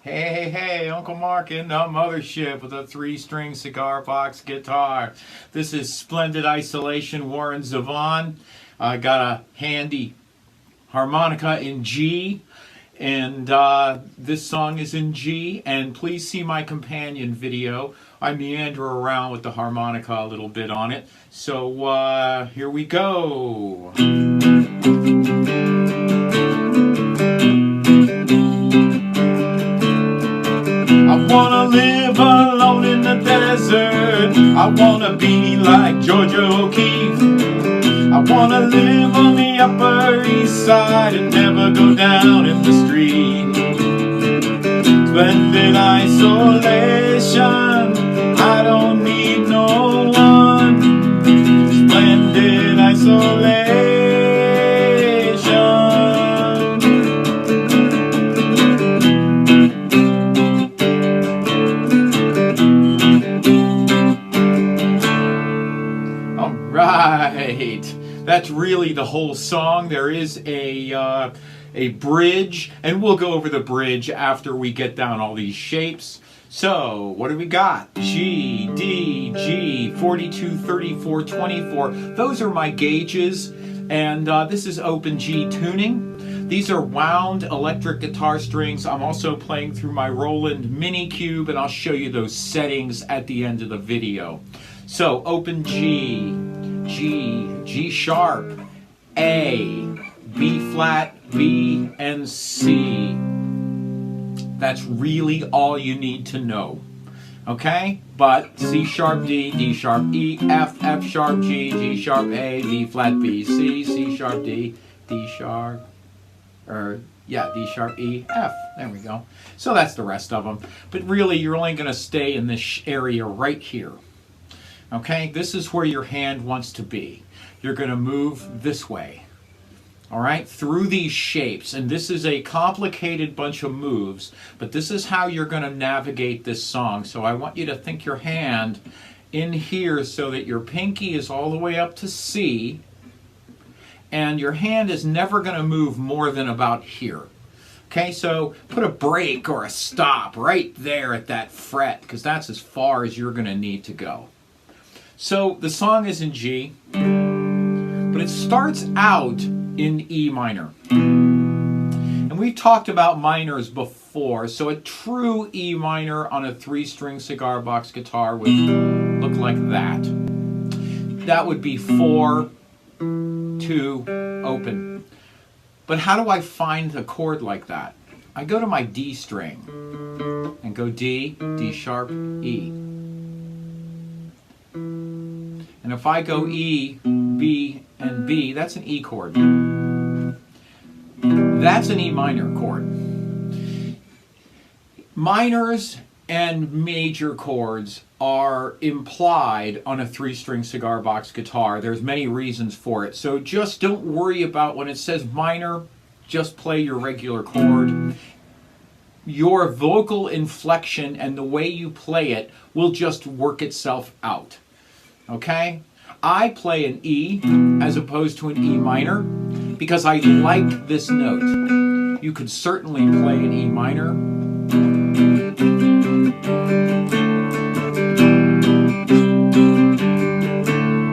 Hey, Uncle Mark in the mothership with a 3-string cigar box guitar. This is Splendid Isolation Warren Zevon. I got a handy harmonica in G, and this song is in G, and please see my companion video. I meander around with the harmonica a little bit on it. So here we go. I wanna live alone in the desert. I wanna be like Georgia O'Keeffe. I wanna live on the Upper East Side and never go down in the street. Splendid isolation, I don't need no one. Splendid isolation. Right, that's really the whole song. There is a bridge, and we'll go over the bridge after we get down all these shapes. So, what do we got? G, D, G, 42, 34, 24. Those are my gauges, and this is open G tuning. These are wound electric guitar strings. I'm also playing through my Roland Mini Cube, and I'll show you those settings at the end of the video. So, open G, G, G sharp, A, B flat, B, and C. That's really all you need to know. Okay? But C sharp, D, D sharp, E, F, F sharp, G, G sharp, A, B flat, B, C, C sharp, D, D sharp, D sharp, E, F. There we go. So that's the rest of them. But really, you're only going to stay in this area right here. Okay, this is where your hand wants to be. You're going to move this way, all right, through these shapes. And this is a complicated bunch of moves, but this is how you're going to navigate this song. So I want you to think your hand in here so that your pinky is all the way up to C, and your hand is never going to move more than about here. Okay, so put a break or a stop right there at that fret, because that's as far as you're going to need to go. So the song is in G, but it starts out in E minor. And we've talked about minors before, so a true E minor on a 3-string cigar box guitar would look like that. That would be 4, 2, open. But how do I find a chord like that? I go to my D string and go D, D sharp, E. And if I go E, B, and B, that's an E chord. That's an E minor chord. Minors and major chords are implied on a 3-string cigar box guitar. There's many reasons for it. So just don't worry about when it says minor, just play your regular chord. Your vocal inflection and the way you play it will just work itself out. Okay? I play an E as opposed to an E minor because I like this note. You could certainly play an E minor.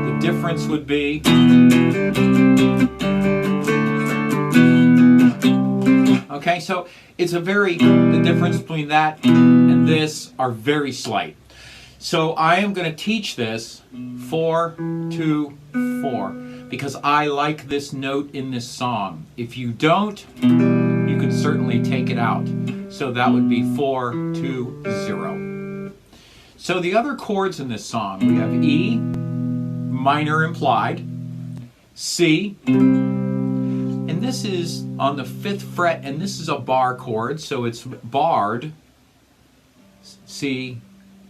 The difference would be okay, so it's the difference between that and this are very slight. So I am going to teach this 4, 2, 4 because I like this note in this song. If you don't, you can certainly take it out. So that would be 4, 2, 0. So the other chords in this song, we have E, minor implied, C, and this is on the 5th fret, and this is a bar chord, so it's barred, C,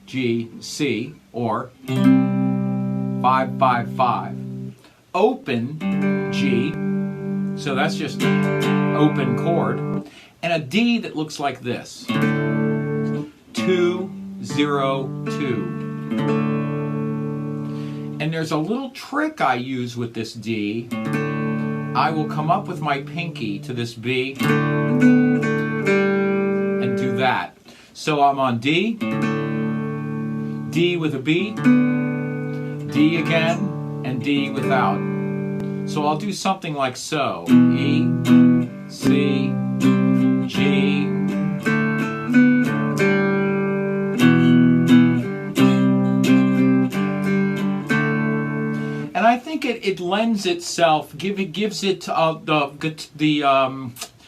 G, C, or 5, 5, 5. Open G, so that's just an open chord, and a D that looks like this. 2, 0, 2. And there's a little trick I use with this D. I will come up with my pinky to this B and do that. So I'm on D, D with a B, D again, and D without. So I'll do something like so. E, C, G. And I think it lends itself, gives it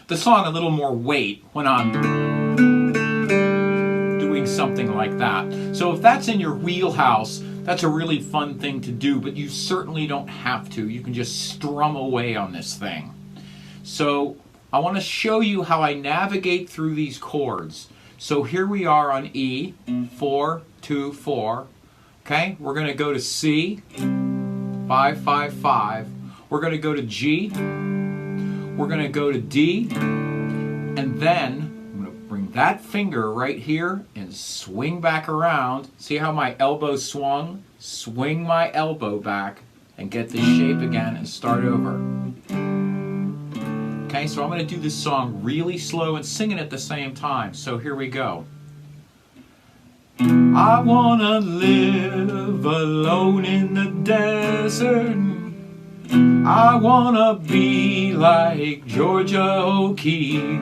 the song a little more weight when I'm doing something like that. So if that's in your wheelhouse, that's a really fun thing to do, but you certainly don't have to. You can just strum away on this thing. So I want to show you how I navigate through these chords. So here we are on E, 4, 2, 4. Okay, we're going to go to C, 5, 5, 5. We're going to go to G. We're going to go to D. And then I'm going to bring that finger right here and swing back around. See how my elbow swung? Swing my elbow back and get this shape again and start over. Okay, so I'm going to do this song really slow and sing it at the same time. So here we go. I wanna live alone in the desert. I wanna be like Georgia O'Keeffe.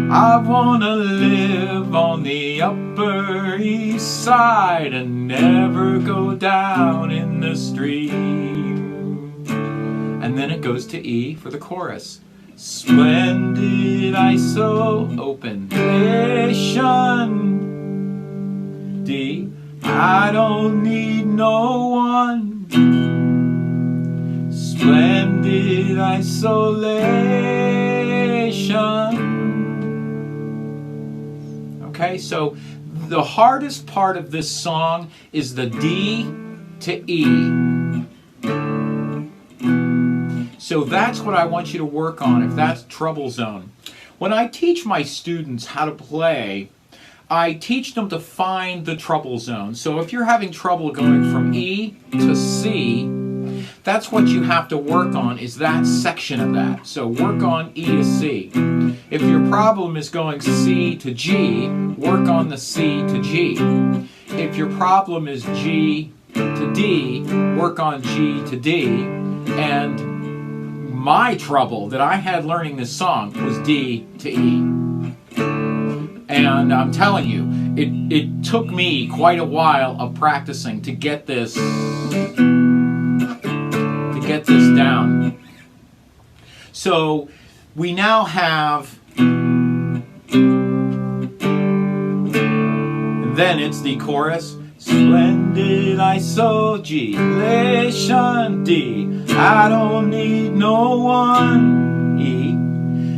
I wanna live on the Upper East Side and never go down in the street. And then it goes to E for the chorus. Splendid ISO open nation. D, I don't need no one. Splendid isolation. Okay, so the hardest part of this song is the D to E. So that's what I want you to work on if that's treble zone. When I teach my students how to play, I teach them to find the treble zone. So if you're having trouble going from E to C, that's what you have to work on, is that section of that. So work on E to C. If your problem is going C to G, work on the C to G. If your problem is G to D, work on G to D. And my trouble that I had learning this song was D to E. And I'm telling you, it took me quite a while of practicing to get this down. So we now have, and then it's the chorus. Splendid isolation. D, I don't need no one. E,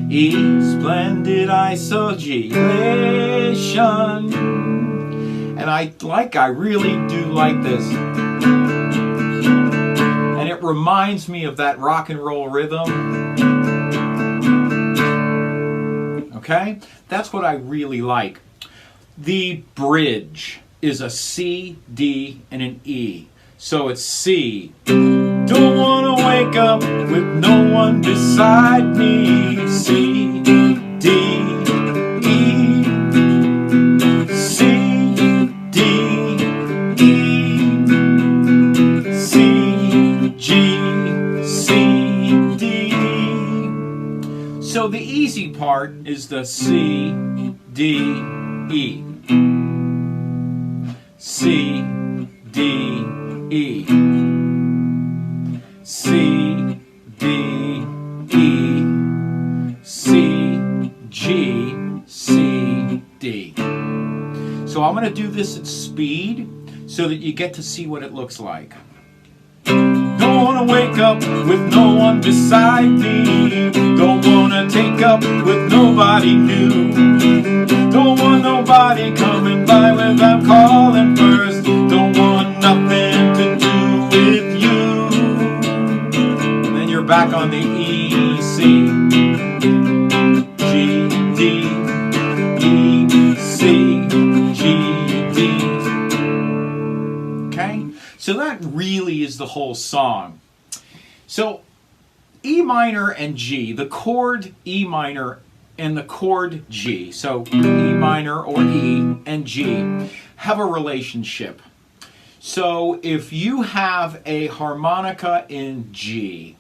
E, splendid isolation. And I really do like this. And it reminds me of that rock and roll rhythm. Okay? That's what I really like. The bridge is a C, D, and an E. So it's C. Don't wanna wake up with no one beside me. C, D, E. C, D, E. C, G, C, D. So the easy part is the C, D, E. C, D, E. C, D, E. C, G, C, D. So I'm going to do this at speed so that you get to see what it looks like. Don't want to wake up with no one beside me. Don't want to take up with nobody new. Don't want nobody coming by without calling first. Don't want nothing to do with you. And then you're back on the E, C, G, D, E, C, G, D. Okay? So that really is the whole song. So E minor and G, the chord E minor and the chord G, so E minor or E and G, have a relationship. So if you have a harmonica in G,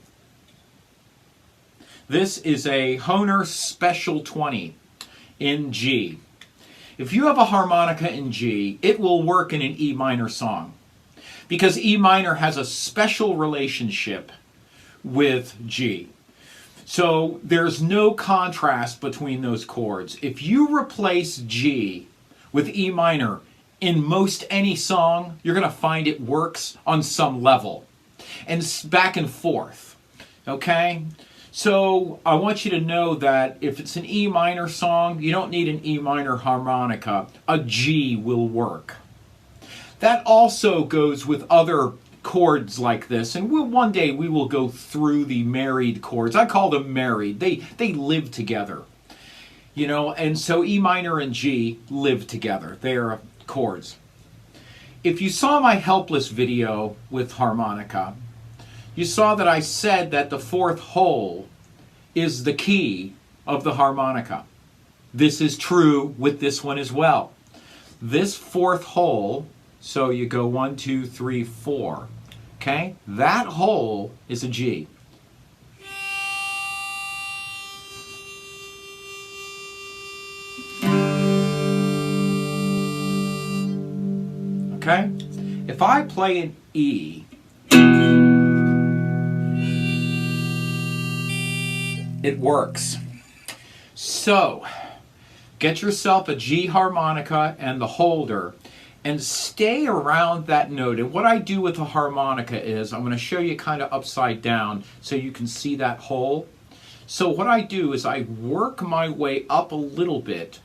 this is a Hohner Special 20 in G. If you have a harmonica in G, it will work in an E minor song because E minor has a special relationship with G. So there's no contrast between those chords. If you replace G with E minor in most any song, you're going to find it works on some level. And it's back and forth. Okay? So I want you to know that if it's an E minor song, you don't need an E minor harmonica. A G will work. That also goes with other chords like this, and one day we will go through the married chords. I call them married. They live together, you know, and so E minor and G live together. They are chords. If you saw my helpless video with harmonica, you saw that I said that the fourth hole is the key of the harmonica. This is true with this one as well. This fourth hole, so you go 1, 2, 3, 4. Okay? That hole is a G. Okay? If I play an E, it works. So, get yourself a G harmonica and the holder and stay around that note. And what I do with the harmonica is, I'm going to show you kind of upside down so you can see that hole. So what I do is I work my way up a little bit,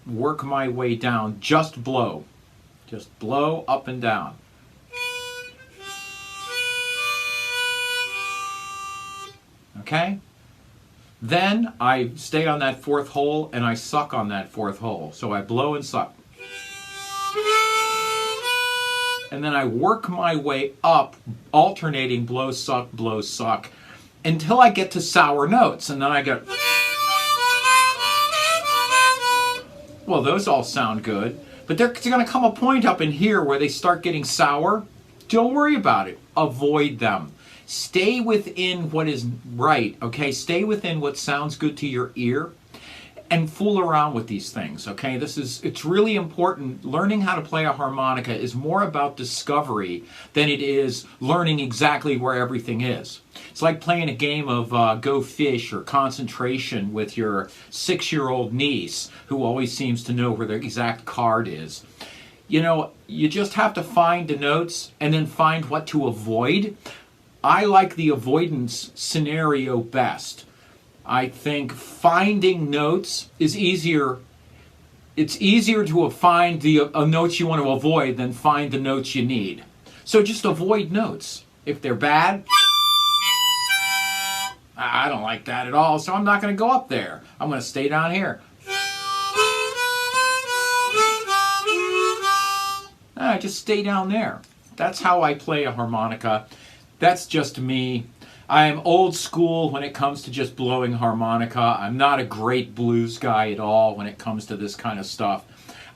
work my way down, just blow. Just blow up and down. Okay? Then I stay on that fourth hole and I suck on that fourth hole. So I blow and suck. And then I work my way up, alternating blow, suck, until I get to sour notes. And then I go, well, those all sound good. But there's going to come a point up in here where they start getting sour. Don't worry about it. Avoid them. Stay within what is right, okay? Stay within what sounds good to your ear and fool around with these things, okay? It's really important. Learning how to play a harmonica is more about discovery than it is learning exactly where everything is. It's like playing a game of Go Fish or concentration with your 6-year-old niece who always seems to know where the exact card is. You know, you just have to find the notes and then find what to avoid. I like the avoidance scenario best. I think finding notes is easier. It's easier to find the notes you want to avoid than find the notes you need. So just avoid notes. If they're bad, I don't like that at all, so I'm not going to go up there. I'm going to stay down here. Just stay down there. That's how I play a harmonica. That's just me. I am old school when it comes to just blowing harmonica. I'm not a great blues guy at all when it comes to this kind of stuff.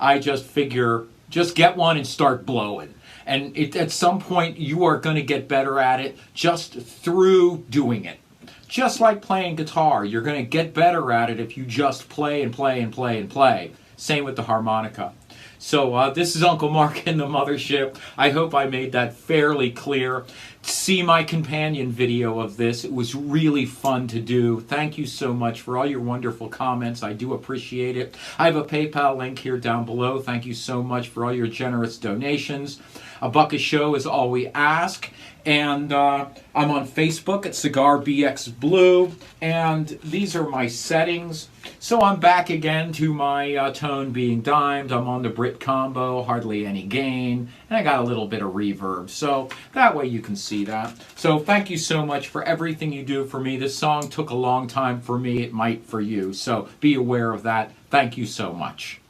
I just figure, just get one and start blowing. And at some point, you are going to get better at it just through doing it. Just like playing guitar, you're going to get better at it if you just play and play and play and play. Same with the harmonica. So this is Uncle Mark in the Mothership. I hope I made that fairly clear. See my companion video of this. It was really fun to do. Thank you so much for all your wonderful comments. I do appreciate it. I have a PayPal link here down below. Thank you so much for all your generous donations. $1 a show is all we ask. And I'm on Facebook at Cigar BX Blue. And these are my settings. So I'm back again to my tone being dimed. I'm on the Brit combo, hardly any gain. And I got a little bit of reverb. So that way you can see that. So thank you so much for everything you do for me. This song took a long time for me. It might for you. So be aware of that. Thank you so much.